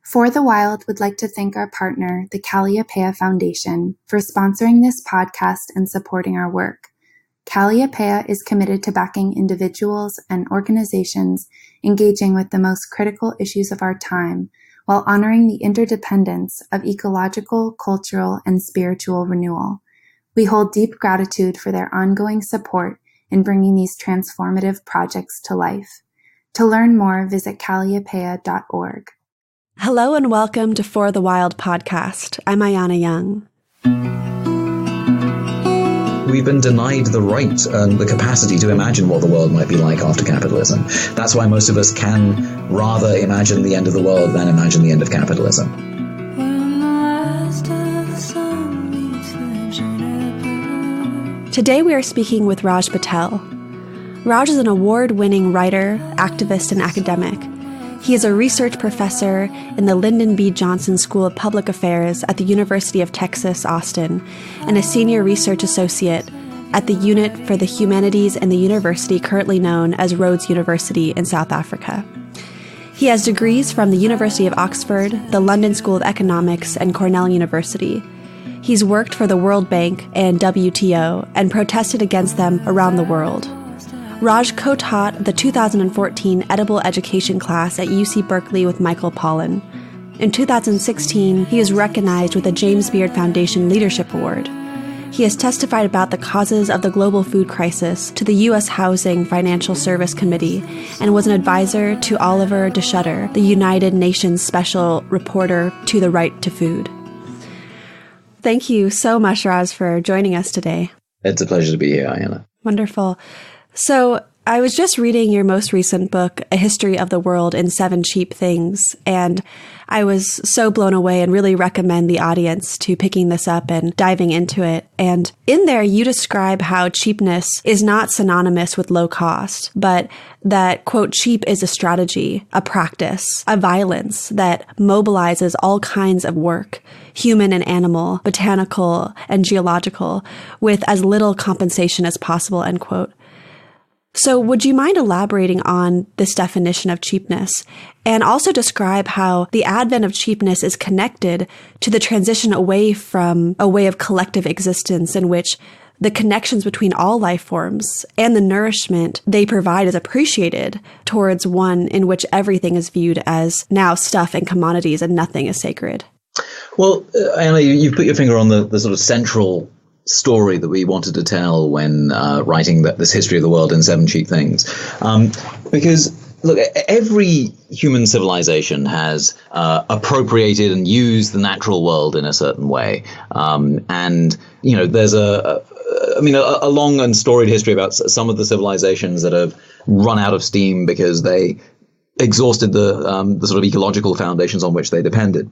For the Wild would like to thank our partner, the Calliopeia Foundation, for sponsoring this podcast and supporting our work. Calliopeia is committed to backing individuals and organizations engaging with the most critical issues of our time while honoring the interdependence of ecological, cultural, and spiritual renewal. We hold deep gratitude for their ongoing support in bringing these transformative projects to life. To learn more, visit calliopeia.org. Hello and welcome to For the Wild podcast. I'm Ayana Young. We've been denied the right and the capacity to imagine what the world might be like after capitalism. That's why most of us can rather imagine the end of the world than imagine the end of capitalism. Today we are speaking with Raj Patel. Raj is an award-winning writer, activist, and academic. He is a research professor in the Lyndon B. Johnson School of Public Affairs at the University of Texas, Austin, and a senior research associate at the Unit for the Humanities and the university currently known as Rhodes University in South Africa. He has degrees from the University of Oxford, the London School of Economics, and Cornell University. He's worked for the World Bank and WTO and protested against them around the world. Raj co-taught the 2014 Edible Education class at UC Berkeley with Michael Pollan. In 2016, he was recognized with the James Beard Foundation Leadership Award. He has testified about the causes of the global food crisis to the U.S. Housing Financial Service Committee and was an advisor to Oliver de Schutter, the United Nations Special Reporter to the Right to Food. Thank you so much, Raj, for joining us today. It's a pleasure to be here, Ayana. Wonderful. So I was just reading your most recent book, A History of the World in 7 Cheap Things, and I was so blown away and really recommend the audience to picking this up and diving into it. And in there, you describe how cheapness is not synonymous with low cost, but that, quote, cheap is a strategy, a practice, a violence that mobilizes all kinds of work, human and animal, botanical and geological, with as little compensation as possible, end quote. So would you mind elaborating on this definition of cheapness and also describe how the advent of cheapness is connected to the transition away from a way of collective existence in which the connections between all life forms and the nourishment they provide is appreciated towards one in which everything is viewed as now stuff and commodities and nothing is sacred? Well, Anna, you've put your finger on the sort of central story that we wanted to tell when writing this history of the world in 7 Cheap Things. Because, look, every human civilization has appropriated and used the natural world in a certain way. And, you know, there's a long and storied history about some of the civilizations that have run out of steam because they exhausted the sort of ecological foundations on which they depended.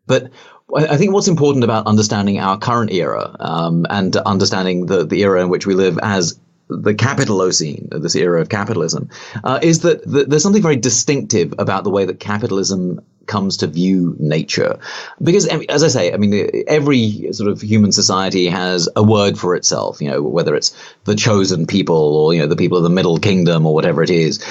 But I think what's important about understanding our current era and understanding the era in which we live as the Capitalocene, this era of capitalism, is that there's something very distinctive about the way that capitalism comes to view nature. Because, as I say, I mean, every sort of human society has a word for itself, you know, whether it's the chosen people or, you know, the people of the Middle Kingdom or whatever it is.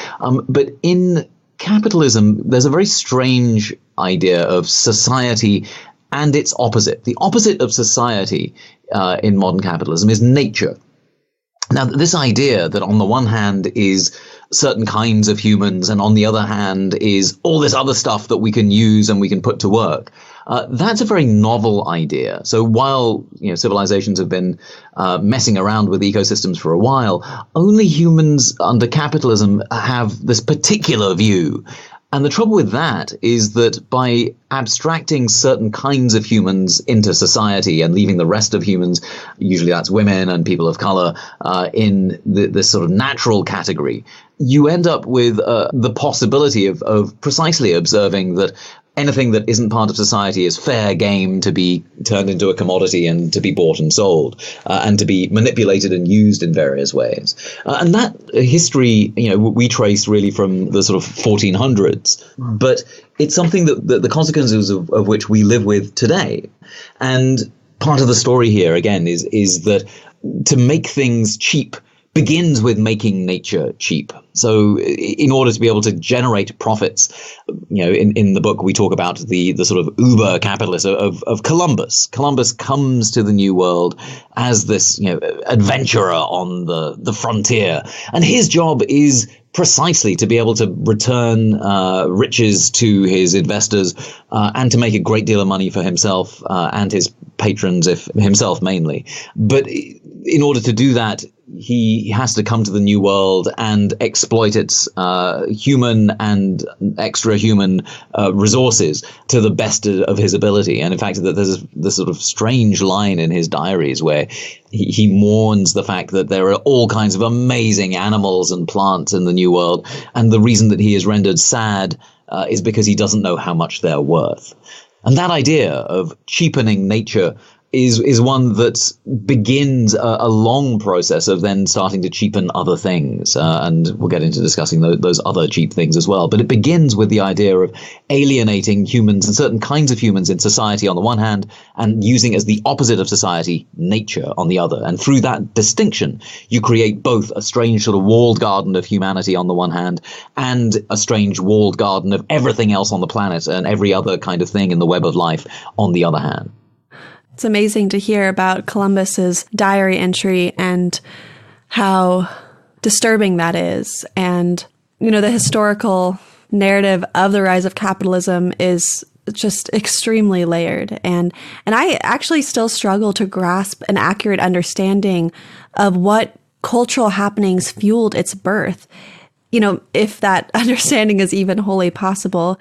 But in capitalism, there's a very strange idea of society and its opposite. The opposite of society in modern capitalism is nature. Now, this idea that on the one hand is certain kinds of humans and on the other hand is all this other stuff that we can use and we can put to work, that's a very novel idea. So while, you know, civilizations have been messing around with ecosystems for a while, only humans under capitalism have this particular view. And the trouble with that is that by abstracting certain kinds of humans into society and leaving the rest of humans, usually that's women and people of color, in this sort of natural category, you end up with the possibility of precisely observing that anything that isn't part of society is fair game to be turned into a commodity and to be bought and sold, and to be manipulated and used in various ways. And that history, you know, we trace really from the sort of 1400s, but it's something that the consequences of which we live with today. And part of the story here, again, is that to make things cheap begins with making nature cheap. So in order to be able to generate profits, in the book we talk about the sort of uber capitalist of Columbus. Columbus comes to the New World as this adventurer on the frontier, and his job is precisely to be able to return riches to his investors and to make a great deal of money for himself and his patrons, if himself mainly. But in order to do that, he has to come to the New World and exploit its human and extra-human resources to the best of his ability. And in fact, there's this sort of strange line in his diaries where he mourns the fact that there are all kinds of amazing animals and plants in the New World, and the reason that he is rendered sad is because he doesn't know how much they're worth. And that idea of cheapening nature is one that begins a long process of then starting to cheapen other things. And we'll get into discussing those other cheap things as well. But it begins with the idea of alienating humans and certain kinds of humans in society on the one hand, and using as the opposite of society, nature on the other. And through that distinction, you create both a strange sort of walled garden of humanity on the one hand, and a strange walled garden of everything else on the planet and every other kind of thing in the web of life on the other hand. It's amazing to hear about Columbus's diary entry and how disturbing that is. And, the historical narrative of the rise of capitalism is just extremely layered. And I actually still struggle to grasp an accurate understanding of what cultural happenings fueled its birth. If that understanding is even wholly possible.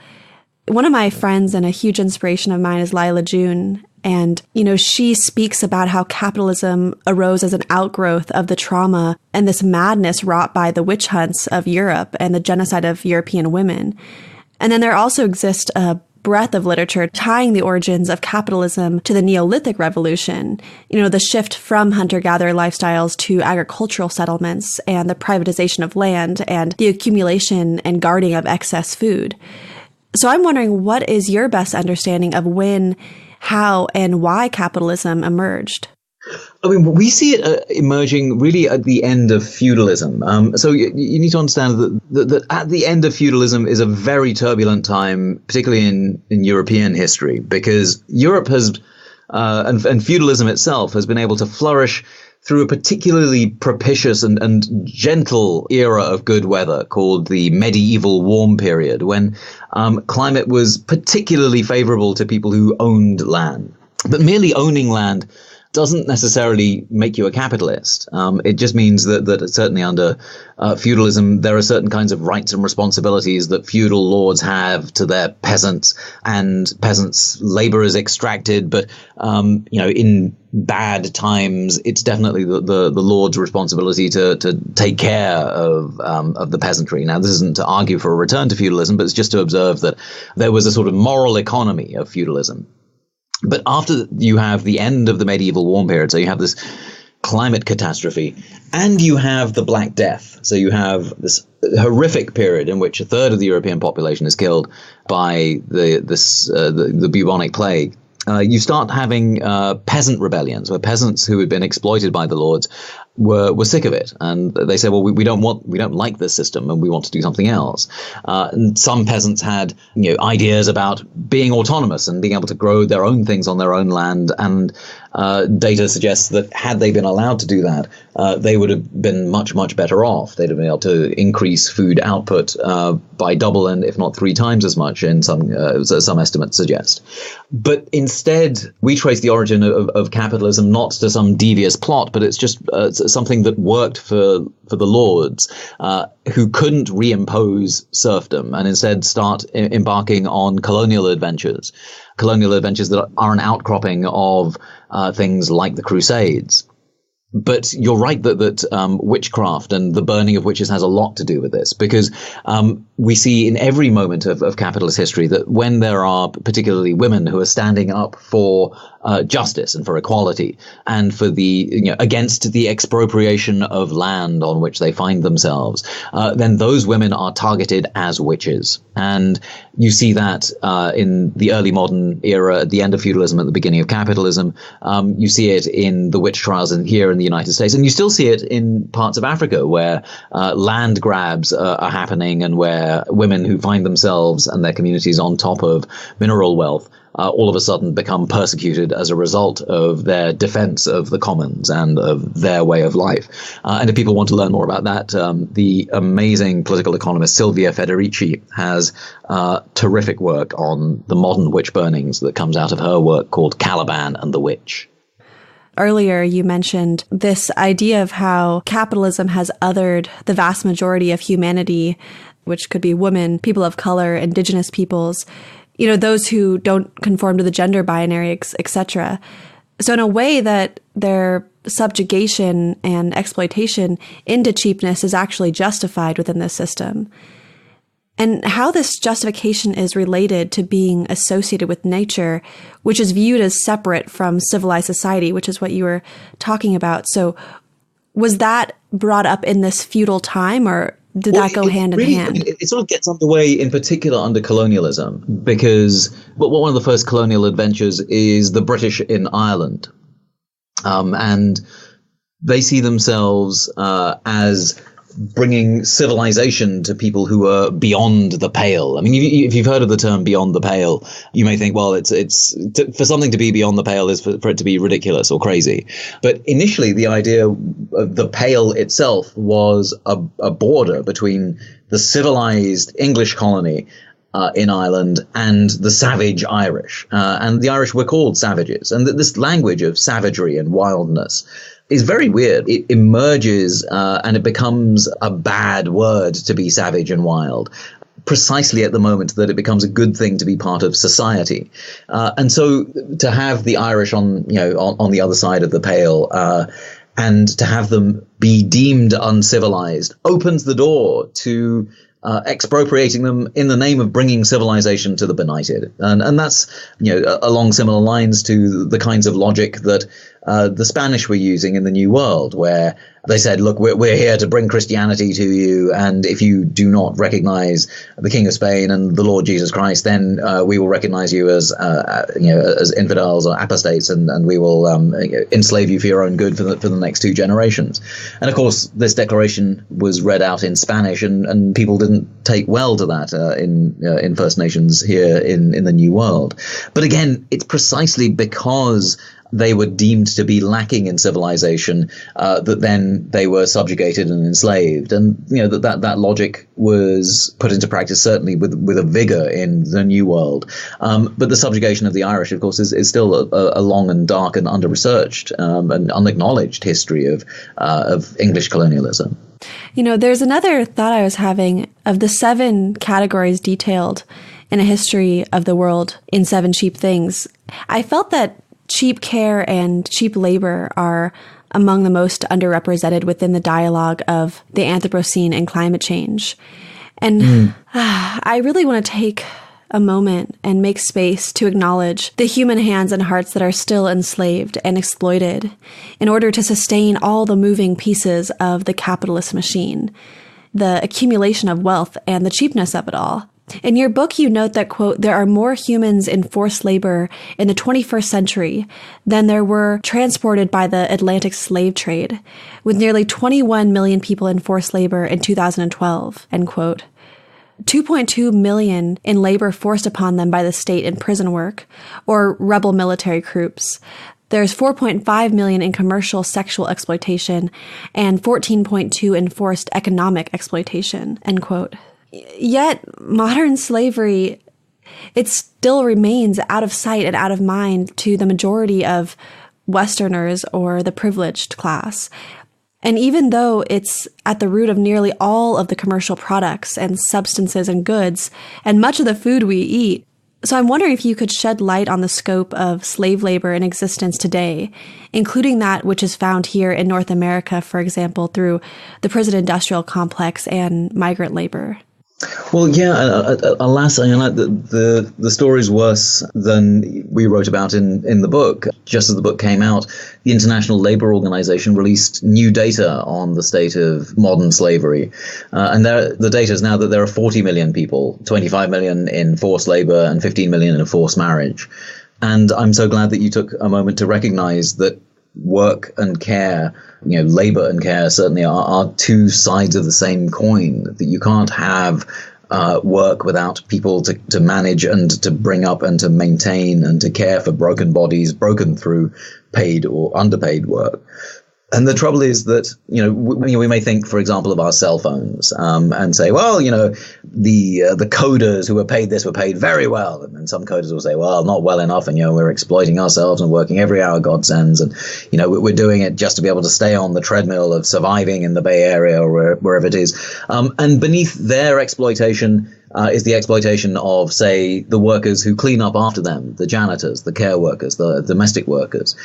One of my friends and a huge inspiration of mine is Lila June. And, she speaks about how capitalism arose as an outgrowth of the trauma and this madness wrought by the witch hunts of Europe and the genocide of European women. And then there also exists a breadth of literature tying the origins of capitalism to the Neolithic Revolution, the shift from hunter-gatherer lifestyles to agricultural settlements and the privatization of land and the accumulation and guarding of excess food. So I'm wondering, what is your best understanding of when, how, and why capitalism emerged? I mean, we see it emerging really at the end of feudalism. So you need to understand that at the end of feudalism is a very turbulent time, particularly in European history, because Europe has, and feudalism itself has been able to flourish through a particularly propitious and gentle era of good weather called the medieval warm period, when climate was particularly favorable to people who owned land. But merely owning land doesn't necessarily make you a capitalist. It just means that certainly under feudalism, there are certain kinds of rights and responsibilities that feudal lords have to their peasants, and peasants' labor is extracted. But, in bad times, it's definitely the lord's responsibility to take care of the peasantry. Now, this isn't to argue for a return to feudalism, but it's just to observe that there was a sort of moral economy of feudalism. But after you have the end of the medieval warm period, so you have this climate catastrophe, and you have the Black Death. So you have this horrific period in which a third of the European population is killed by the bubonic plague. You start having peasant rebellions, where peasants who had been exploited by the lords were sick of it, and they said, well, we don't like this system, and we want to do something else. And some peasants had ideas about being autonomous and being able to grow their own things on their own land, and data suggests that had they been allowed to do that, they would have been much, much better off. They'd have been able to increase food output by double, and if not 3 times as much, in some estimates suggest. But instead, we trace the origin of capitalism not to some devious plot, but it's just something that worked for the lords, who couldn't reimpose serfdom and instead start embarking on colonial adventures that are an outcropping of things like the Crusades. But you're right that witchcraft and the burning of witches has a lot to do with this, because we see in every moment of capitalist history that when there are particularly women who are standing up for justice and for equality and for against the expropriation of land on which they find themselves, then those women are targeted as witches. And you see that in the early modern era, at the end of feudalism, at the beginning of capitalism. You see it in the witch trials here in the United States, and you still see it in parts of Africa where land grabs are happening and where women who find themselves and their communities on top of mineral wealth all of a sudden become persecuted as a result of their defense of the commons and of their way of life. And if people want to learn more about that, the amazing political economist Silvia Federici has terrific work on the modern witch burnings that comes out of her work called Caliban and the Witch. Earlier, you mentioned this idea of how capitalism has othered the vast majority of humanity, which could be women, people of color, indigenous peoples, those who don't conform to the gender binary, etc. So in a way that their subjugation and exploitation into cheapness is actually justified within this system. And how this justification is related to being associated with nature, which is viewed as separate from civilized society, which is what you were talking about. So was that brought up in this feudal time, or did that go hand in hand? It sort of gets underway in particular under colonialism, because one of the first colonial adventures is the British in Ireland. And they see themselves as bringing civilization to people who are beyond the pale. I mean, if you've heard of the term beyond the pale, you may think, well, it's for something to be beyond the pale is for it to be ridiculous or crazy. But initially, the idea of the pale itself was a border between the civilized English colony in Ireland and the savage Irish. And the Irish were called savages. And this language of savagery and wildness is very weird. It emerges and it becomes a bad word to be savage and wild, precisely at the moment that it becomes a good thing to be part of society. And so to have the Irish on the other side of the pale and to have them be deemed uncivilized opens the door to expropriating them in the name of bringing civilization to the benighted. And that's, along similar lines to the kinds of logic that the Spanish were using in the New World, where they said, look, we're here to bring Christianity to you, and if you do not recognize the King of Spain and the Lord Jesus Christ, then we will recognize you as infidels or apostates, and we will enslave you for your own good for the next 2 generations. And of course, this declaration was read out in Spanish, and people didn't take well to that in First Nations here in the New World. But again, it's precisely because they were deemed to be lacking in civilization that then they were subjugated and enslaved. And that logic was put into practice certainly with a vigor in the New World. But the subjugation of the Irish, of course, is still a long and dark and under-researched and unacknowledged history of English colonialism. There's another thought I was having of the 7 categories detailed in A History of the World in 7 Cheap Things. I felt that cheap care and cheap labor are among the most underrepresented within the dialogue of the Anthropocene and climate change. And I really want to take a moment and make space to acknowledge the human hands and hearts that are still enslaved and exploited in order to sustain all the moving pieces of the capitalist machine, the accumulation of wealth and the cheapness of it all. In your book, you note that, quote, there are more humans in forced labor in the 21st century than there were transported by the Atlantic slave trade, with nearly 21 million people in forced labor in 2012, end quote. 2.2 million in labor forced upon them by the state in prison work or rebel military groups. There's 4.5 million in commercial sexual exploitation and 14.2 in forced economic exploitation, end quote. Yet modern slavery, it still remains out of sight and out of mind to the majority of Westerners or the privileged class. And even though it's at the root of nearly all of the commercial products and substances and goods and much of the food we eat, so I'm wondering if you could shed light on the scope of slave labor in existence today, including that which is found here in North America, for example, through the prison industrial complex and migrant labor. Well, yeah, alas, the story's worse than we wrote about in the book. Just as the book came out, the International Labour Organization released new data on the state of modern slavery. The data is now that there are 40 million people, 25 million in forced labor and 15 million in forced marriage. And I'm so glad that you took a moment to recognize that work and care, labor and care certainly are two sides of the same coin, that you can't have work without people to manage and to bring up and to maintain and to care for broken bodies, broken through paid or underpaid work. And the trouble is that, we may think, for example, of our cell phones and say, well, the coders who were paid this were paid very well. And some coders will say, well, not well enough. And, we're exploiting ourselves and working every hour God sends. And, we're doing it just to be able to stay on the treadmill of surviving in the Bay Area or wherever it is. And beneath their exploitation is the exploitation of, say, the workers who clean up after them, the janitors, the care workers, the domestic workers.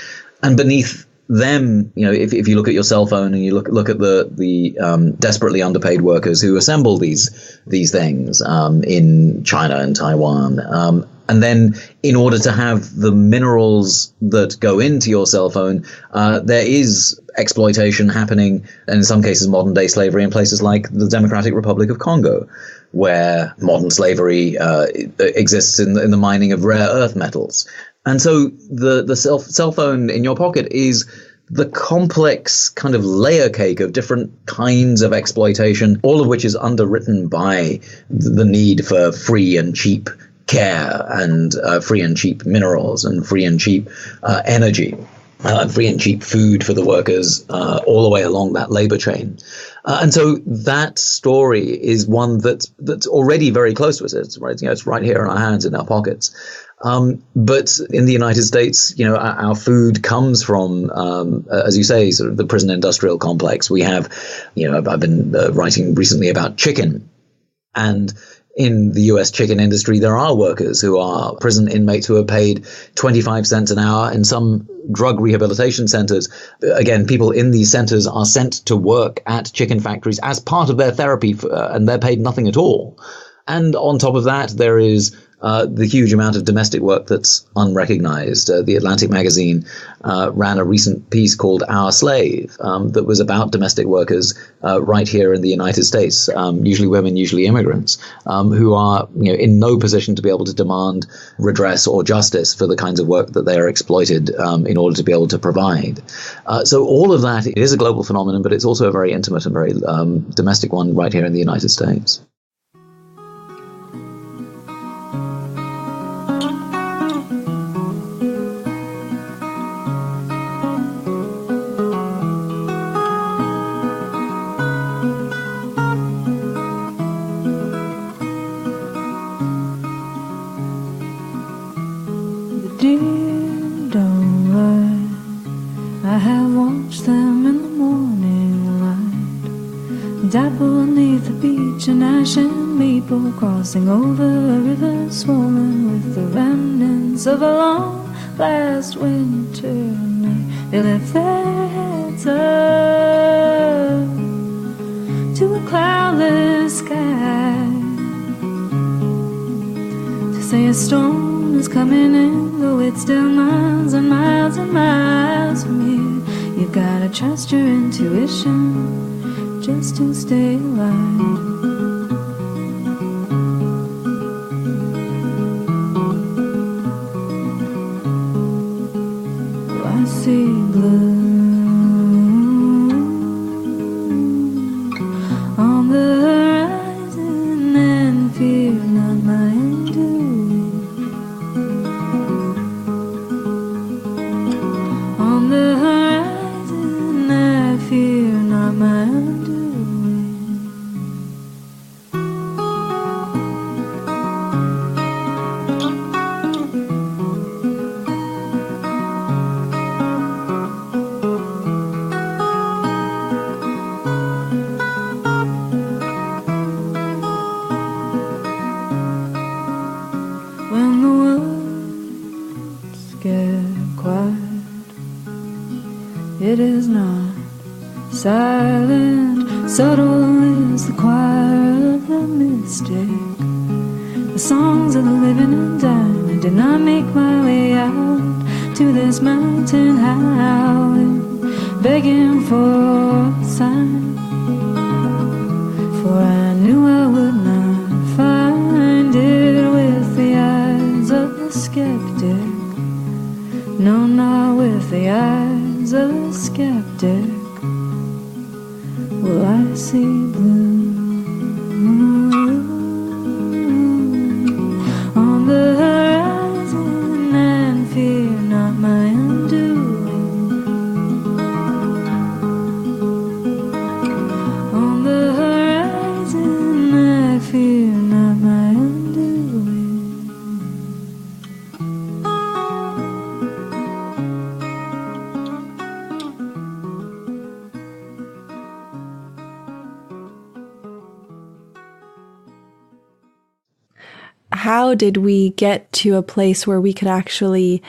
And beneath them, if you look at your cell phone and you look at the desperately underpaid workers who assemble these things in China and Taiwan, and then in order to have the minerals that go into your cell phone, there is exploitation happening, and in some cases modern day slavery in places like the Democratic Republic of Congo, where modern slavery exists in the mining of rare earth metals. And so the cell phone in your pocket is the complex kind of layer cake of different kinds of exploitation, all of which is underwritten by the need for free and cheap care and free and cheap minerals and free and cheap energy. Free and cheap food for the workers all the way along that labor chain. And so that story is one that's already very close to us. It's right here in our hands, in our pockets. But in the United States, our food comes from, as you say, sort of the prison industrial complex. We have, I've been writing recently about chicken, and in the US chicken industry, there are workers who are prison inmates who are paid 25 cents an hour in some drug rehabilitation centers. Again, people in these centers are sent to work at chicken factories as part of their therapy, and they're paid nothing at all. And on top of that, there is the huge amount of domestic work that's unrecognized. The Atlantic magazine ran a recent piece called Our Slave that was about domestic workers right here in the United States, usually women, usually immigrants, who are in no position to be able to demand redress or justice for the kinds of work that they are exploited in order to be able to provide. So all of that is a global phenomenon, but it's also a very intimate and very domestic one right here in the United States. Crossing over a river swollen with the remnants of a long last winter night. They lift their heads up to a cloudless sky to say a storm is coming in, though it's still miles and miles and miles from here. You've gotta trust your intuition just to stay alive. It is not silent, subtle is the choir of the mystic. The songs of the living and dying. I did not make my way out to this mountain howling, begging for a sign. For I knew I would not find it with the eyes of the skeptic. No, not with the eyes of the skeptic. Will I see blue on the horizon and fear not my undoing? On the horizon I fear not my undoing. How did we get to a place where we could actually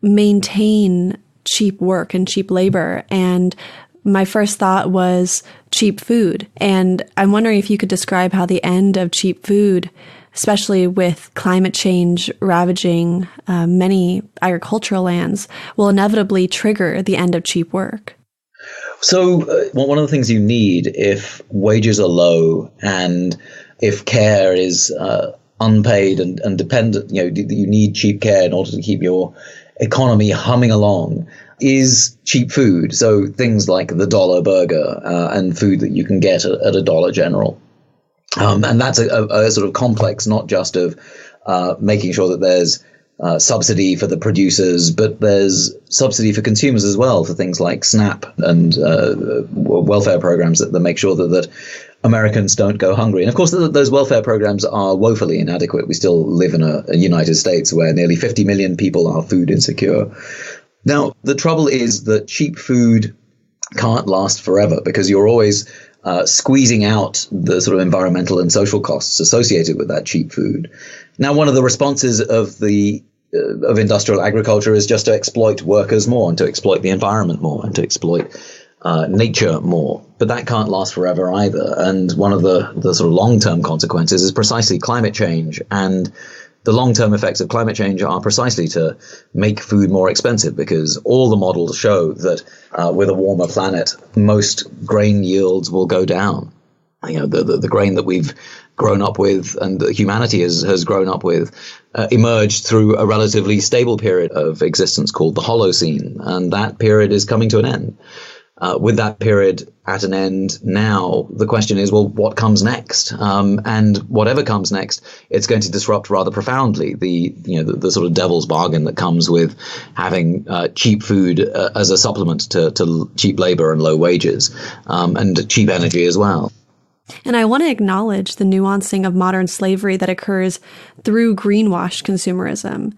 maintain cheap work and cheap labor? And my first thought was cheap food. And I'm wondering if you could describe how the end of cheap food, especially with climate change ravaging many agricultural lands, will inevitably trigger the end of cheap work. So one of the things you need if wages are low and if care is unpaid and dependent, you need cheap care in order to keep your economy humming along, is cheap food. So things like the dollar burger and food that you can get at a Dollar General. And that's a sort of complex, not just of making sure that there's subsidy for the producers, but there's subsidy for consumers as well, for things like SNAP and welfare programs that make sure that Americans don't go hungry. And of course, those welfare programs are woefully inadequate. We still live in a United States where nearly 50 million people are food insecure. Now, the trouble is that cheap food can't last forever because you're always squeezing out the sort of environmental and social costs associated with that cheap food. Now, one of the responses of industrial agriculture is just to exploit workers more and to exploit the environment more and to exploit nature more. But that can't last forever either. And one of the sort of long-term consequences is precisely climate change. And the long-term effects of climate change are precisely to make food more expensive, because all the models show that with a warmer planet, most grain yields will go down. The grain that we've grown up with and that humanity has grown up with emerged through a relatively stable period of existence called the Holocene. And that period is coming to an end. With that period at an end now, the question is, well, what comes next? And whatever comes next, it's going to disrupt rather profoundly the sort of devil's bargain that comes with having cheap food as a supplement to cheap labor and low wages, and cheap energy as well. And I want to acknowledge the nuancing of modern slavery that occurs through greenwashed consumerism.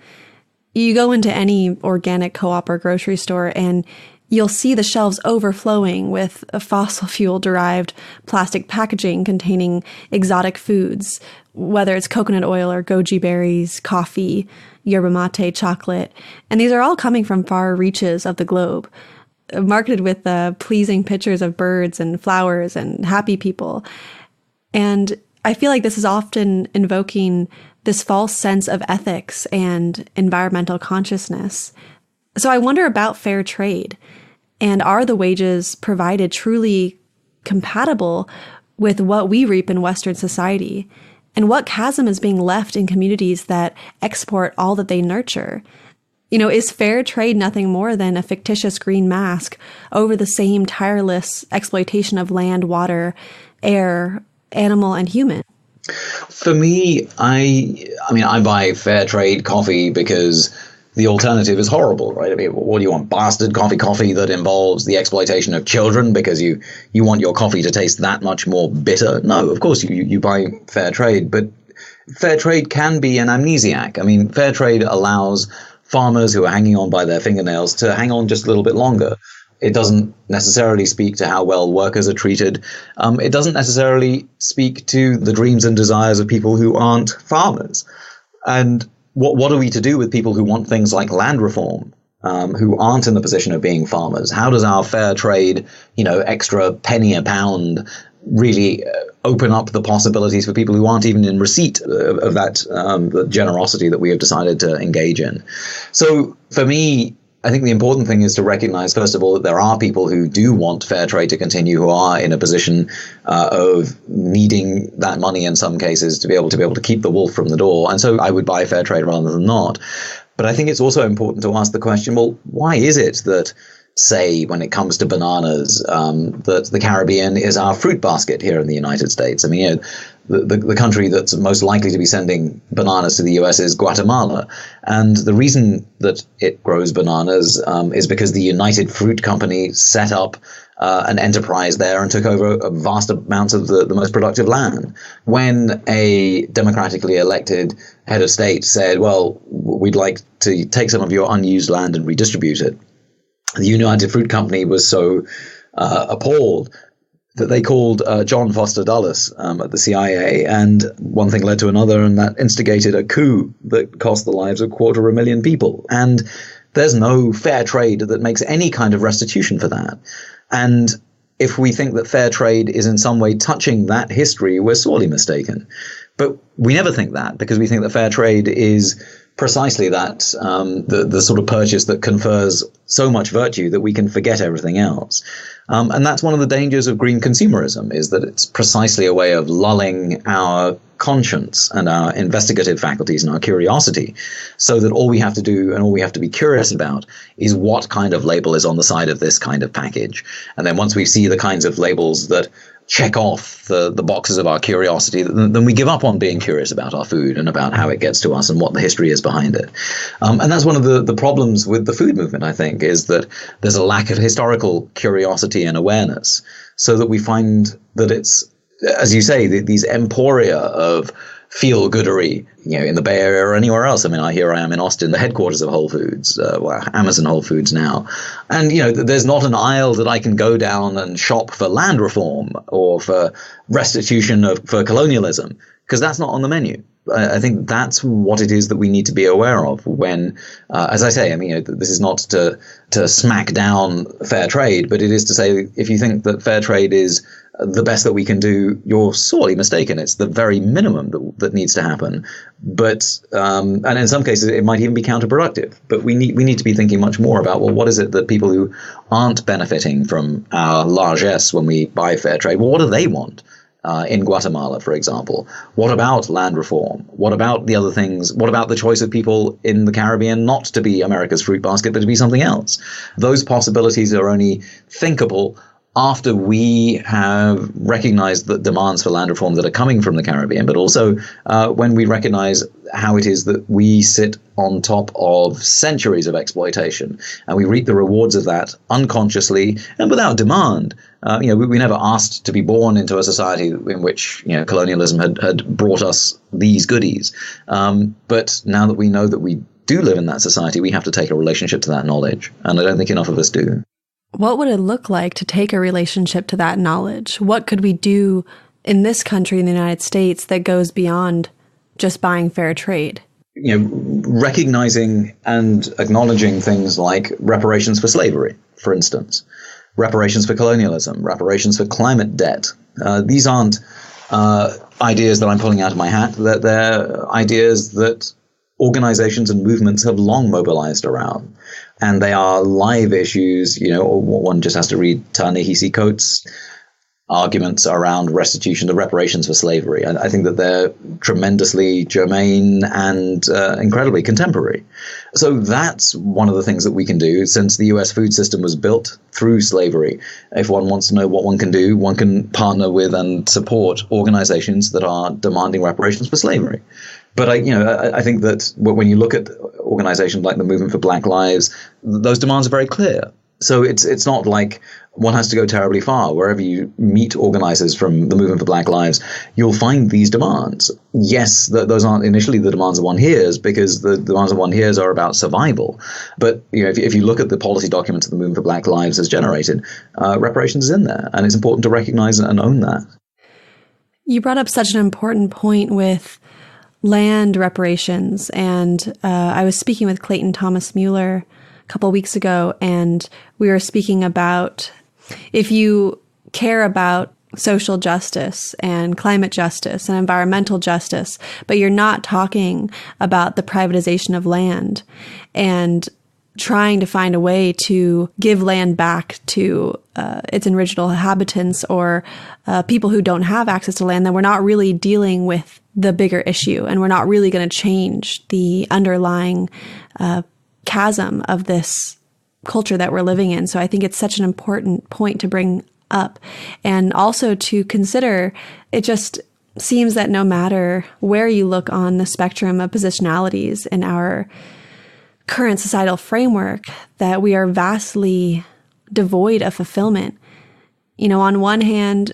You go into any organic co-op or grocery store and you'll see the shelves overflowing with fossil fuel derived plastic packaging containing exotic foods, whether it's coconut oil or goji berries, coffee, yerba mate, chocolate. And these are all coming from far reaches of the globe, marketed with pleasing pictures of birds and flowers and happy people. And I feel like this is often invoking this false sense of ethics and environmental consciousness. So I wonder about fair trade. And are the wages provided truly compatible with what we reap in Western society? And what chasm is being left in communities that export all that they nurture? Is fair trade nothing more than a fictitious green mask over the same tireless exploitation of land, water, air, animal, and human? For me, I buy fair trade coffee because the alternative is horrible, right? I mean, what do you want? Bastard coffee that involves the exploitation of children because you want your coffee to taste that much more bitter? No, of course you buy fair trade, but fair trade can be an amnesiac. I mean, fair trade allows farmers who are hanging on by their fingernails to hang on just a little bit longer. It doesn't necessarily speak to how well workers are treated. It doesn't necessarily speak to the dreams and desires of people who aren't farmers. And what are we to do with people who want things like land reform, who aren't in the position of being farmers? How does our fair trade, extra penny a pound really open up the possibilities for people who aren't even in receipt of that the generosity that we have decided to engage in. So for me, I think the important thing is to recognize, first of all, that there are people who do want fair trade to continue, who are in a position of needing that money in some cases to be able to keep the wolf from the door. And so I would buy fair trade rather than not. But I think it's also important to ask the question, well, why is it that, say, when it comes to bananas, that the Caribbean is our fruit basket here in the United States? I mean, the country that's most likely to be sending bananas to the US is Guatemala. And the reason that it grows bananas is because the United Fruit Company set up an enterprise there and took over vast amounts of the most productive land. When a democratically elected head of state said, well, we'd like to take some of your unused land and redistribute it, the United Fruit Company was so appalled that they called John Foster Dulles at the CIA, and one thing led to another, and that instigated a coup that cost the lives of 250,000 people. And there's no fair trade that makes any kind of restitution for that. And if we think that fair trade is in some way touching that history, we're sorely mistaken. But we never think that, because we think that fair trade is precisely that, the sort of purchase that confers so much virtue that we can forget everything else. And that's one of the dangers of green consumerism, is that it's precisely a way of lulling our conscience and our investigative faculties and our curiosity, so that all we have to do and all we have to be curious about is what kind of label is on the side of this kind of package. And then once we see the kinds of labels that check off the boxes of our curiosity, then we give up on being curious about our food and about how it gets to us and what the history is behind it. And that's one of the problems with the food movement, I think, is that there's a lack of historical curiosity and awareness, so that we find that it's, as you say, these emporia of feel-goodery, in the Bay Area or anywhere else. I mean, here I am in Austin, the headquarters of Whole Foods, Amazon Whole Foods now. And, there's not an aisle that I can go down and shop for land reform or for restitution for colonialism, because that's not on the menu. I think that's what it is that we need to be aware of when, as I say, I mean, this is not to smack down fair trade, but it is to say, if you think that fair trade is the best that we can do, you're sorely mistaken. It's the very minimum that needs to happen. But and in some cases, it might even be counterproductive. But we need to be thinking much more about, well, what is it that people who aren't benefiting from our largesse when we buy fair trade, well, what do they want? In Guatemala, for example. What about land reform? What about the other things? What about the choice of people in the Caribbean not to be America's fruit basket, but to be something else? Those possibilities are only thinkable after we have recognized the demands for land reform that are coming from the Caribbean, but also when we recognize how it is that we sit on top of centuries of exploitation, and we reap the rewards of that unconsciously and without demand. We never asked to be born into a society in which colonialism had brought us these goodies. But now that we know that we do live in that society, we have to take a relationship to that knowledge, and I don't think enough of us do. What would it look like to take a relationship to that knowledge? What could we do in this country, in the United States, that goes beyond just buying fair trade? Recognizing and acknowledging things like reparations for slavery, for instance, reparations for colonialism, reparations for climate debt. These aren't ideas that I'm pulling out of my hat. They're ideas that organizations and movements have long mobilized around. And they are live issues. One just has to read Ta-Nehisi Coates' arguments around restitution, the reparations for slavery. And I think that they're tremendously germane and incredibly contemporary. So that's one of the things that we can do, since the US food system was built through slavery. If one wants to know what one can do, one can partner with and support organizations that are demanding reparations for slavery. But I think that when you look at organizations like the Movement for Black Lives, those demands are very clear. So it's not like one has to go terribly far. Wherever you meet organizers from the Movement for Black Lives, you'll find these demands. Yes, those aren't initially the demands that one hears, because the demands that one hears are about survival. But if you look at the policy documents that the Movement for Black Lives has generated, reparations is in there, and it's important to recognize and own that. You brought up such an important point with land reparations, and I was speaking with Clayton Thomas Mueller a couple of weeks ago, and we were speaking about, if you care about social justice and climate justice and environmental justice, but you're not talking about the privatization of land and trying to find a way to give land back to its original inhabitants or people who don't have access to land, then we're not really dealing with the bigger issue, and we're not really going to change the underlying chasm of this culture that we're living in. So I think it's such an important point to bring up, and also to consider. It just seems that no matter where you look on the spectrum of positionalities in our current societal framework, that we are vastly devoid of fulfillment. You know, on one hand,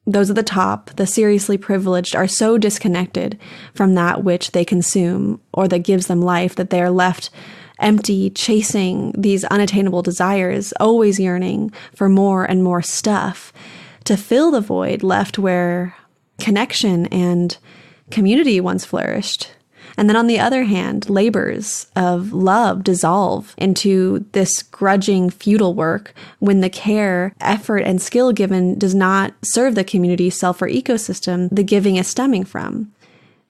those at the top, the seriously privileged, are so disconnected from that which they consume or that gives them life that they are left empty, chasing these unattainable desires, always yearning for more and more stuff to fill the void left where connection and community once flourished. And then on the other hand, labors of love dissolve into this grudging, futile work when the care, effort, and skill given does not serve the community, self, or ecosystem the giving is stemming from.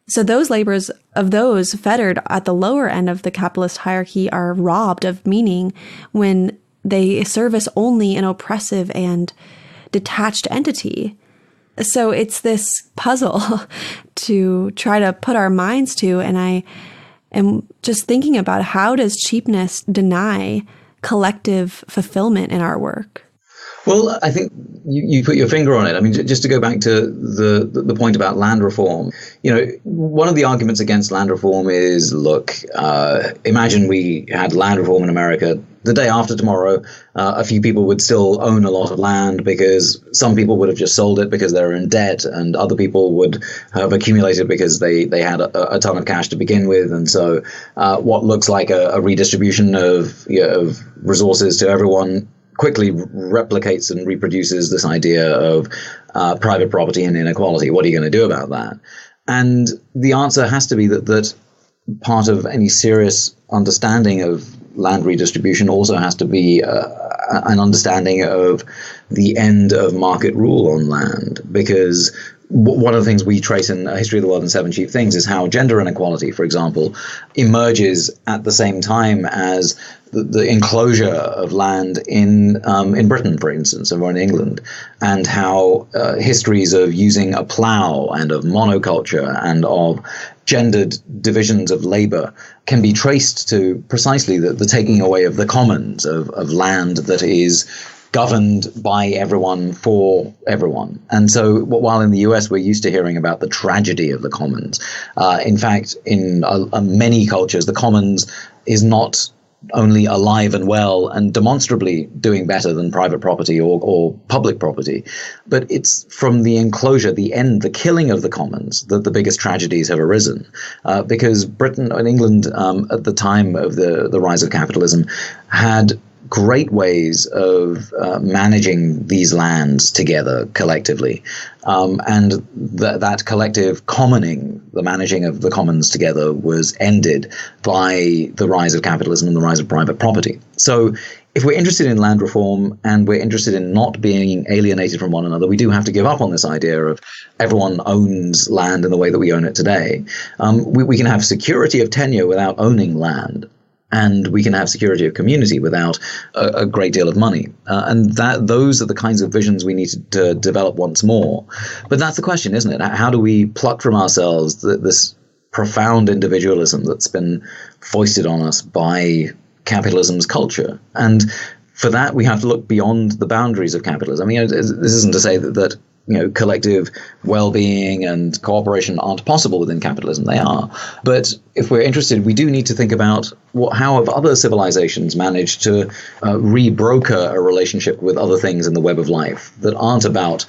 So those labors of those fettered at the lower end of the capitalist hierarchy are robbed of meaning when they service only an oppressive and detached entity. So it's this puzzle to try to put our minds to, and I am just thinking about how does cheapness deny collective fulfillment in our work? Well, I think you put your finger on it. I mean, just to go back to the point about land reform, you know, one of the arguments against land reform is, look, imagine we had land reform in America. The day after tomorrow, a few people would still own a lot of land because some people would have just sold it because they were in debt, and other people would have accumulated because they had a ton of cash to begin with. And so what looks like a redistribution of resources to everyone quickly replicates and reproduces this idea of private property and inequality. What are you going to do about that? And the answer has to be that part of any serious understanding of land redistribution also has to be an understanding of the end of market rule on land, because one of the things we trace in A History of the World in Seven Cheap Things is how gender inequality, for example, emerges at the same time as the enclosure of land in Britain, for instance, or in England, and how histories of using a plough and of monoculture and of gendered divisions of labor can be traced to precisely the taking away of the commons of land that is governed by everyone for everyone. And so while in the US we're used to hearing about the tragedy of the commons, in fact, in many cultures, the commons is not only alive and well and demonstrably doing better than private property or public property, but it's from the enclosure, the end, the killing of the commons that the biggest tragedies have arisen. Because Britain and England at the time of the rise of capitalism had great ways of managing these lands together collectively. And that collective commoning, the managing of the commons together, was ended by the rise of capitalism and the rise of private property. So if we're interested in land reform and we're interested in not being alienated from one another, we do have to give up on this idea of everyone owns land in the way that we own it today. We can have security of tenure without owning land. And we can have security of community without a great deal of money. And those are the kinds of visions we need to develop once more. But that's the question, isn't it? How do we pluck from ourselves this profound individualism that's been foisted on us by capitalism's culture? And for that, we have to look beyond the boundaries of capitalism. I mean, this isn't to say that collective well-being and cooperation aren't possible within capitalism. They are. But if we're interested, we do need to think about how have other civilizations managed to rebroker a relationship with other things in the web of life that aren't about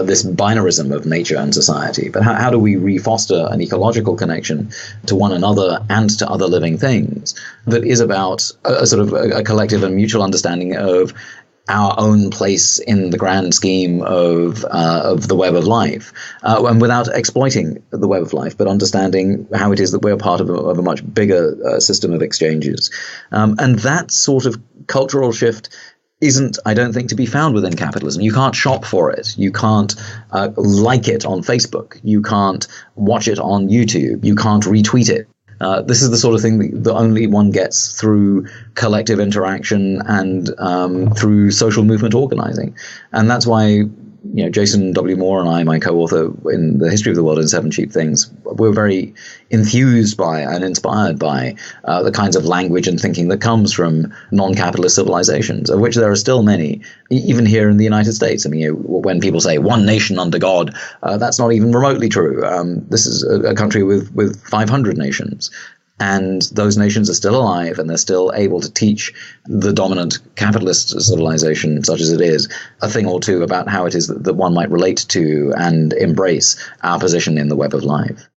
this binarism of nature and society, but how do we refoster an ecological connection to one another and to other living things that is about a sort of a collective and mutual understanding of our own place in the grand scheme of the web of life, and without exploiting the web of life, but understanding how it is that we're part of a much bigger system of exchanges. And that sort of cultural shift isn't, I don't think, to be found within capitalism. You can't shop for it. You can't like it on Facebook. You can't watch it on YouTube. You can't retweet it. This is the sort of thing that only one gets through collective interaction and through social movement organizing. And that's why, Jason W. Moore and I, my co-author in The History of the World in 7 Cheap Things, we're very enthused by and inspired by the kinds of language and thinking that comes from non-capitalist civilizations, of which there are still many, even here in the United States. I mean, when people say one nation under God, that's not even remotely true. This is a country with 500 nations. And those nations are still alive, and they're still able to teach the dominant capitalist civilization, such as it is, a thing or two about how it is that one might relate to and embrace our position in the web of life.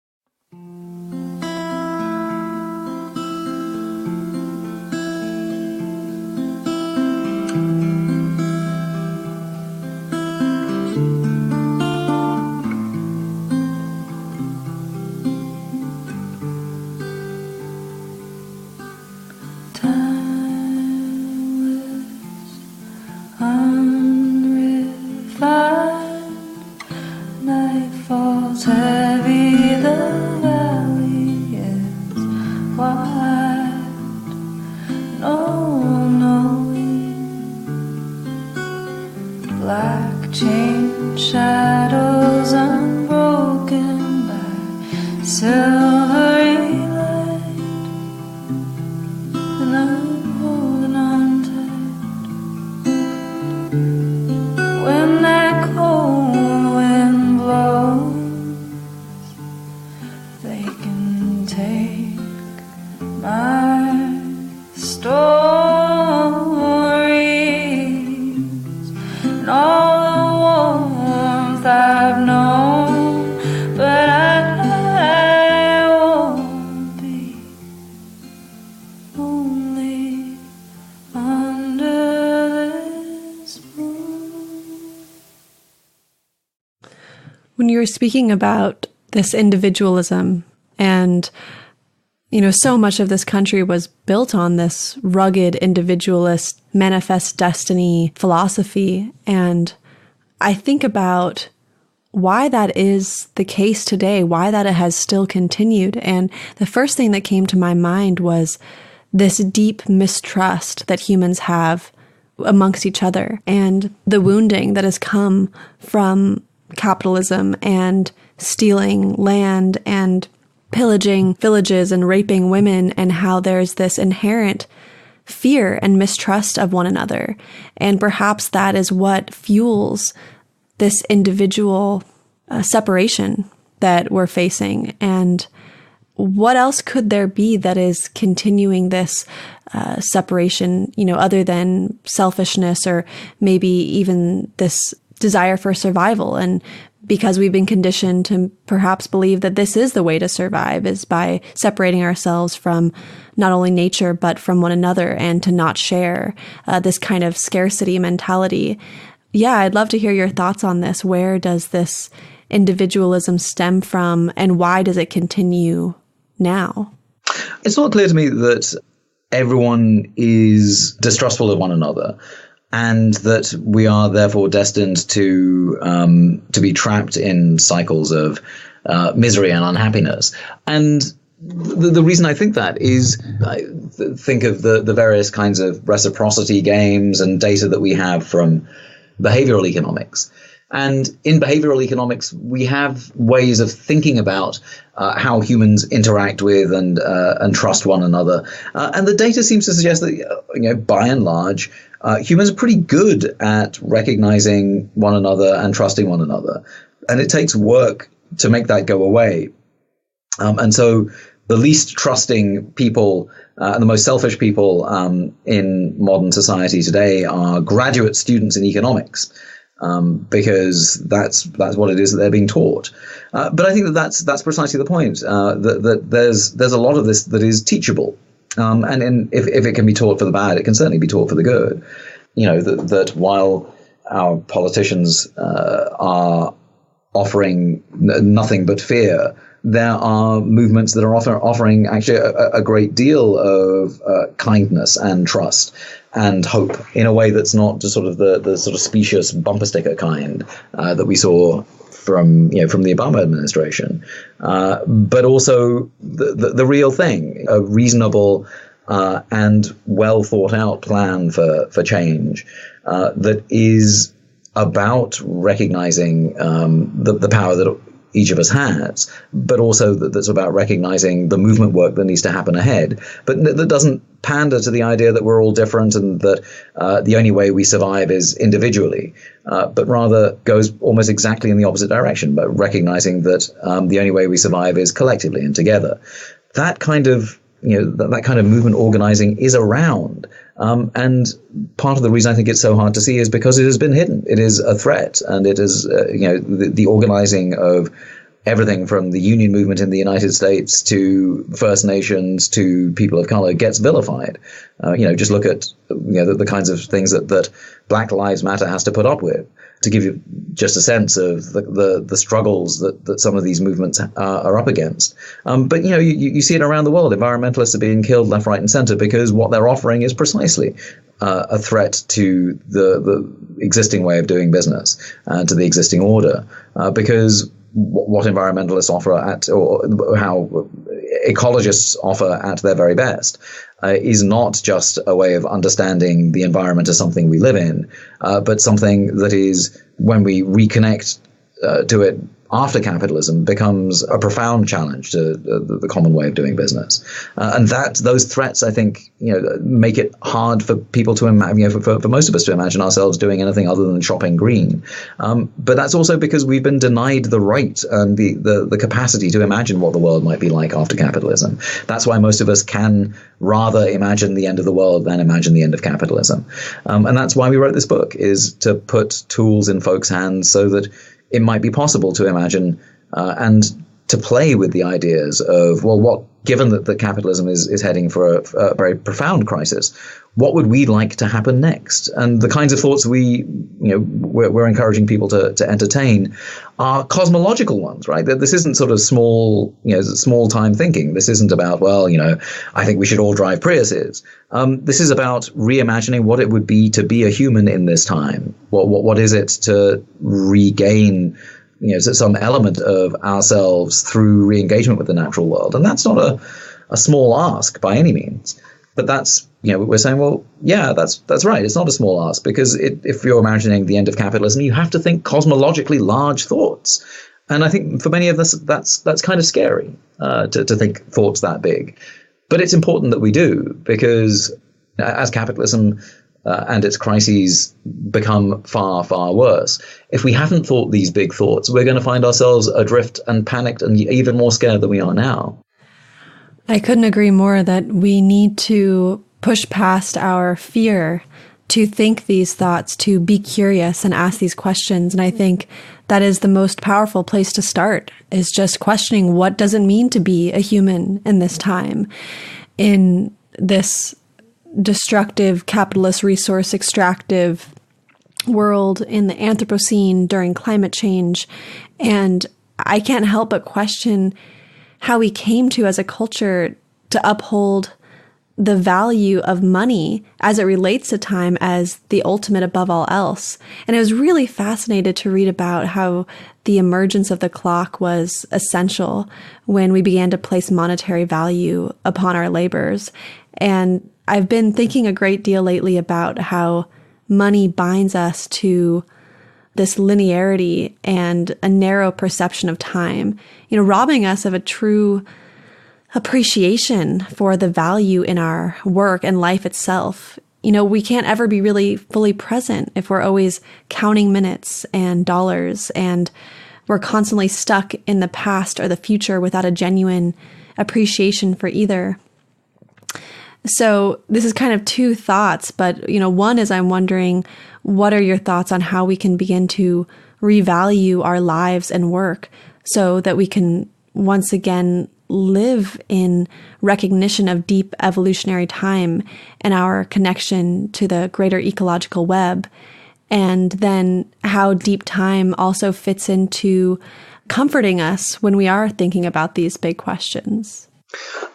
When you were speaking about this individualism and, so much of this country was built on this rugged individualist manifest destiny philosophy. And I think about why that is the case today, why that it has still continued. And the first thing that came to my mind was this deep mistrust that humans have amongst each other and the wounding that has come from capitalism and stealing land and pillaging villages and raping women, and how there's this inherent fear and mistrust of one another. And perhaps that is what fuels this individual separation that we're facing. And what else could there be that is continuing this separation, other than selfishness or maybe even this desire for survival? And because we've been conditioned to perhaps believe that this is the way to survive, is by separating ourselves from not only nature, but from one another, and to not share this kind of scarcity mentality. Yeah, I'd love to hear your thoughts on this. Where does this individualism stem from, and why does it continue now? It's not clear to me that everyone is distrustful of one another, and that we are therefore destined to be trapped in cycles of misery and unhappiness. And the reason I think that is, I think of the various kinds of reciprocity games and data that we have from behavioral economics. And in behavioral economics, we have ways of thinking about how humans interact with and trust one another. And the data seems to suggest that, by and large, humans are pretty good at recognizing one another and trusting one another. And it takes work to make that go away. And so the least trusting people and the most selfish people in modern society today are graduate students in economics. Because that's what it is that they're being taught. But I think that's precisely the point, that there's a lot of this that is teachable. And if it can be taught for the bad, it can certainly be taught for the good. That while our politicians are offering nothing but fear, there are movements that are offering actually a great deal of kindness and trust. and hope in a way that's not just sort of the sort of specious bumper sticker kind that we saw from the Obama administration, but also the real thing, a reasonable and well thought out plan for change that is about recognizing the power that each of us has, but also that's about recognizing the movement work that needs to happen ahead, but that doesn't pander to the idea that we're all different and that the only way we survive is individually, but rather goes almost exactly in the opposite direction, but recognizing that the only way we survive is collectively and together. That kind of that kind of movement organizing is around. And part of the reason I think it's so hard to see is because it has been hidden. It is a threat, and it is, the organizing of everything from the union movement in the United States to First Nations to people of color gets vilified. Just look at the kinds of things that Black Lives Matter has to put up with, to give you just a sense of the struggles that some of these movements are up against. But you see it around the world. Environmentalists are being killed left, right, and center because what they're offering is precisely a threat to the existing way of doing business, to the existing order, because what environmentalists offer or how ecologists offer at their very best is not just a way of understanding the environment as something we live in, but something that is, when we reconnect to it after capitalism, becomes a profound challenge to the common way of doing business. And those threats, I think, make it hard for people to imagine, for most of us to imagine ourselves doing anything other than shopping green. But that's also because we've been denied the right and the capacity to imagine what the world might be like after capitalism. That's why most of us can rather imagine the end of the world than imagine the end of capitalism. And that's why we wrote this book, is to put tools in folks' hands so that it might be possible to imagine and to play with the ideas of, well, given that capitalism is heading for a very profound crisis, what would we like to happen next? And the kinds of thoughts we're encouraging people to entertain are cosmological ones, right? This isn't sort of small time thinking. This isn't about, I think we should all drive Priuses. This is about reimagining what it would be to be a human in this time. What is it to regain some element of ourselves through re-engagement with the natural world? And that's not a small ask by any means. But that's, we're saying, well, yeah, that's right. It's not a small ask, because if you're imagining the end of capitalism, you have to think cosmologically large thoughts. And I think for many of us, that's kind of scary to think thoughts that big. But it's important that we do, because as capitalism and its crises become far, far worse, if we haven't thought these big thoughts, we're going to find ourselves adrift and panicked and even more scared than we are now. I couldn't agree more that we need to push past our fear to think these thoughts, to be curious and ask these questions. And I think that is the most powerful place to start, is just questioning, what does it mean to be a human in this time, in this destructive, capitalist, resource extractive world, in the Anthropocene, during climate change. And I can't help but question how we came to, as a culture, to uphold the value of money as it relates to time as the ultimate above all else. And I was really fascinated to read about how the emergence of the clock was essential when we began to place monetary value upon our labors. And I've been thinking a great deal lately about how money binds us to this linearity and a narrow perception of time, robbing us of a true appreciation for the value in our work and life itself. We can't ever be really fully present if we're always counting minutes and dollars, and we're constantly stuck in the past or the future without a genuine appreciation for either. So this is kind of two thoughts, but, one is, I'm wondering, what are your thoughts on how we can begin to revalue our lives and work so that we can once again live in recognition of deep evolutionary time and our connection to the greater ecological web, and then how deep time also fits into comforting us when we are thinking about these big questions?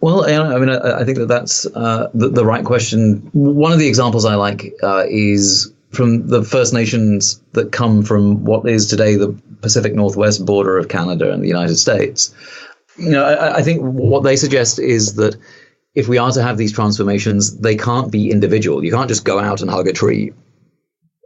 Well, I mean, I think that's the right question. One of the examples I like is from the First Nations that come from what is today the Pacific Northwest border of Canada and the United States. I think what they suggest is that if we are to have these transformations, they can't be individual. You can't just go out and hug a tree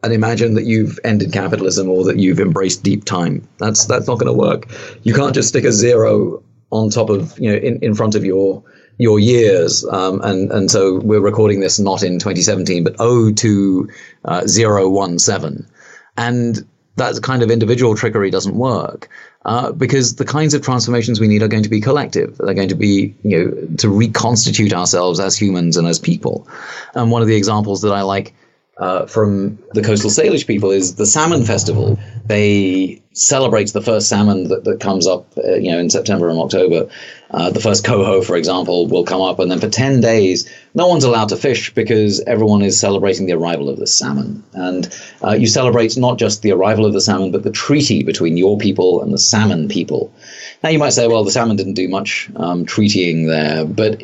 and imagine that you've ended capitalism or that you've embraced deep time. That's not going to work. You can't just stick a zero on top of, in front of your years. And so we're recording this not in 2017, but 02017. And that kind of individual trickery doesn't work. Because the kinds of transformations we need are going to be collective. They're going to be, to reconstitute ourselves as humans and as people. And one of the examples that I like from the coastal Salish people is the Salmon Festival. They celebrate the first salmon that comes up, in September and October. The first coho, for example, will come up, and then for 10 days, no one's allowed to fish because everyone is celebrating the arrival of the salmon. And you celebrate not just the arrival of the salmon, but the treaty between your people and the salmon people. Now, you might say, well, the salmon didn't do much treatying there, but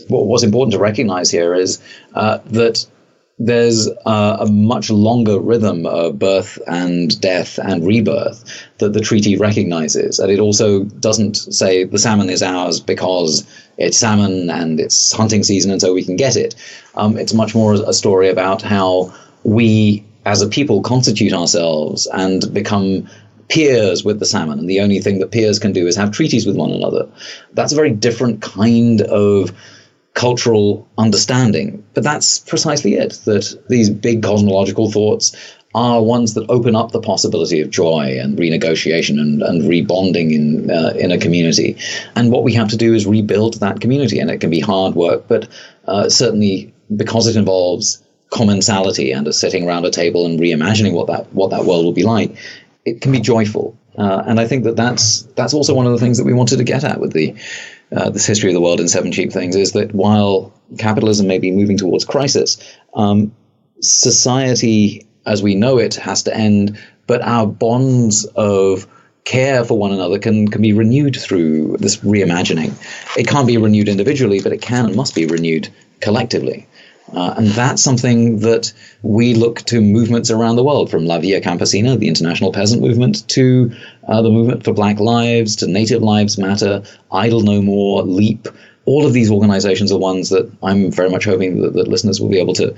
what's important to recognize here is that there's a much longer rhythm of birth and death and rebirth that the treaty recognizes. And it also doesn't say the salmon is ours because it's salmon and it's hunting season and so we can get it. It's much more a story about how we as a people constitute ourselves and become peers with the salmon. And the only thing that peers can do is have treaties with one another. That's a very different kind of cultural understanding. But that's precisely it, that these big cosmological thoughts are ones that open up the possibility of joy and renegotiation and rebonding in a community. And what we have to do is rebuild that community. And it can be hard work, but certainly because it involves commensality and sitting around a table and reimagining what that world will be like, it can be joyful. And I think that's also one of the things that we wanted to get at with this history of the world in Seven Cheap Things, is that while capitalism may be moving towards crisis, society as we know it has to end, but our bonds of care for one another can be renewed through this reimagining. It can't be renewed individually, but it can and must be renewed collectively. And that's something that we look to movements around the world, from La Via Campesina, the international peasant movement, to the movement for Black Lives, to Native Lives Matter, Idle No More, LEAP. All of these organizations are ones that I'm very much hoping that listeners will be able to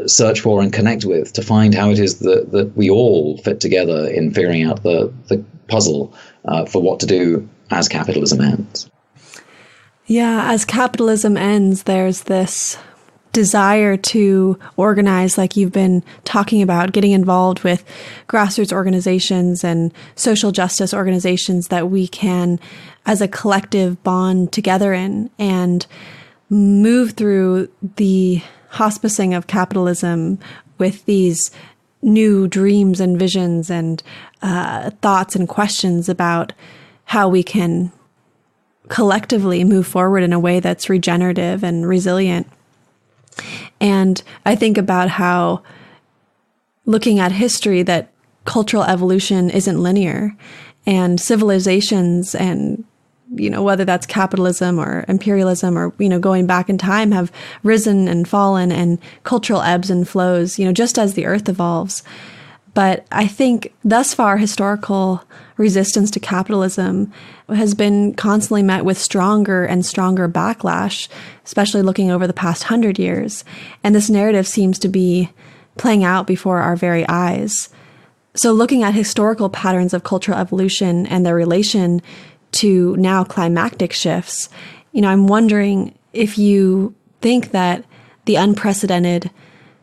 search for and connect with, to find how it is that we all fit together in figuring out the puzzle for what to do as capitalism ends. Yeah, as capitalism ends, there's this desire to organize, like you've been talking about, getting involved with grassroots organizations and social justice organizations that we can, as a collective, bond together in and move through the hospicing of capitalism with these new dreams and visions and thoughts and questions about how we can collectively move forward in a way that's regenerative and resilient. And I think about how, looking at history, that cultural evolution isn't linear, and civilizations and, whether that's capitalism or imperialism or, going back in time, have risen and fallen, and cultural ebbs and flows, just as the earth evolves. But I think thus far, historical resistance to capitalism has been constantly met with stronger and stronger backlash, especially looking over the past 100 years. And this narrative seems to be playing out before our very eyes. So looking at historical patterns of cultural evolution and their relation to now climactic shifts, I'm wondering if you think that the unprecedented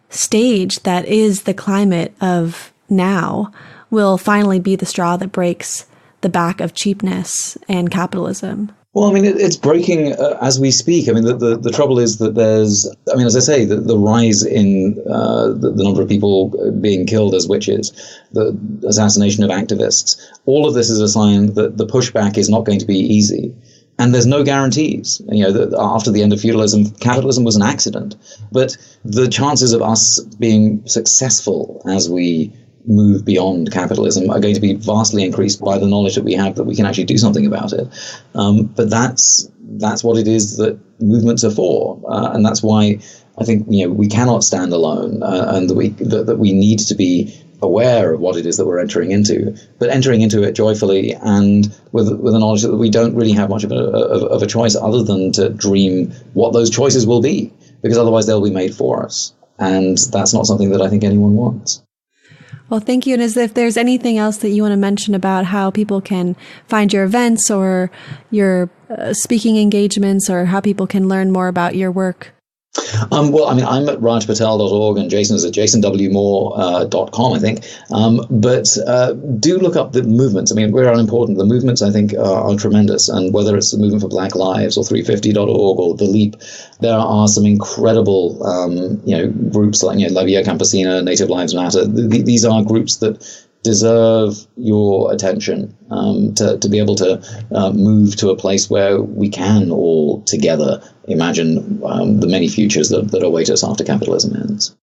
stage that is the climate of now will finally be the straw that breaks the back of cheapness and capitalism. Well, I mean, it's breaking as we speak. I mean, the trouble is that there's, as I say, the rise in the number of people being killed as witches, the assassination of activists, all of this is a sign that the pushback is not going to be easy. And there's no guarantees. After the end of feudalism, capitalism was an accident. But the chances of us being successful as we move beyond capitalism are going to be vastly increased by the knowledge that we have that we can actually do something about it. But that's what it is that movements are for, and that's why I think we cannot stand alone, and that we need to be aware of what it is that we're entering into, but entering into it joyfully and with the knowledge that we don't really have much of a choice other than to dream what those choices will be, because otherwise they'll be made for us, and that's not something that I think anyone wants. Well, thank you. And if there's anything else that you want to mention about how people can find your events or your speaking engagements, or how people can learn more about your work. Well, I'm at rajpatel.org, and Jason is at jasonwmoore.com, I think. But do look up the movements. We're unimportant. The movements, I think, are tremendous. And whether it's the Movement for Black Lives or 350.org or The Leap, there are some incredible, groups like La Via Campesina, Native Lives Matter. These are groups that deserve your attention, to be able to move to a place where we can all together imagine the many futures that await us after capitalism ends.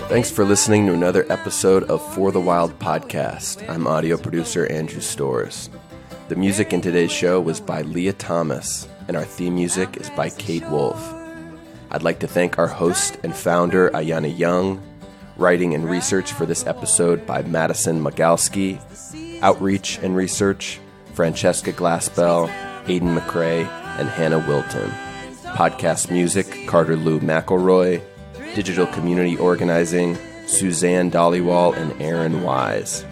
Thanks for listening to another episode of For the Wild podcast. I'm audio producer Andrew Storrs. The music in today's show was by Leah Thomas, and our theme music is by Kate Wolf. I'd like to thank our host and founder, Ayana Young, writing and research for this episode by Madison Magalski, outreach and research, Francesca Glassbell, Aidan McRae, and Hannah Wilton. Podcast music, Carter Lou McElroy. Digital community organizing, Suzanne Dollywall and Aaron Wise.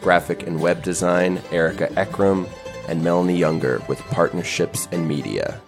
Graphic and web design, Erica Ekram and Melanie Younger with Partnerships and Media.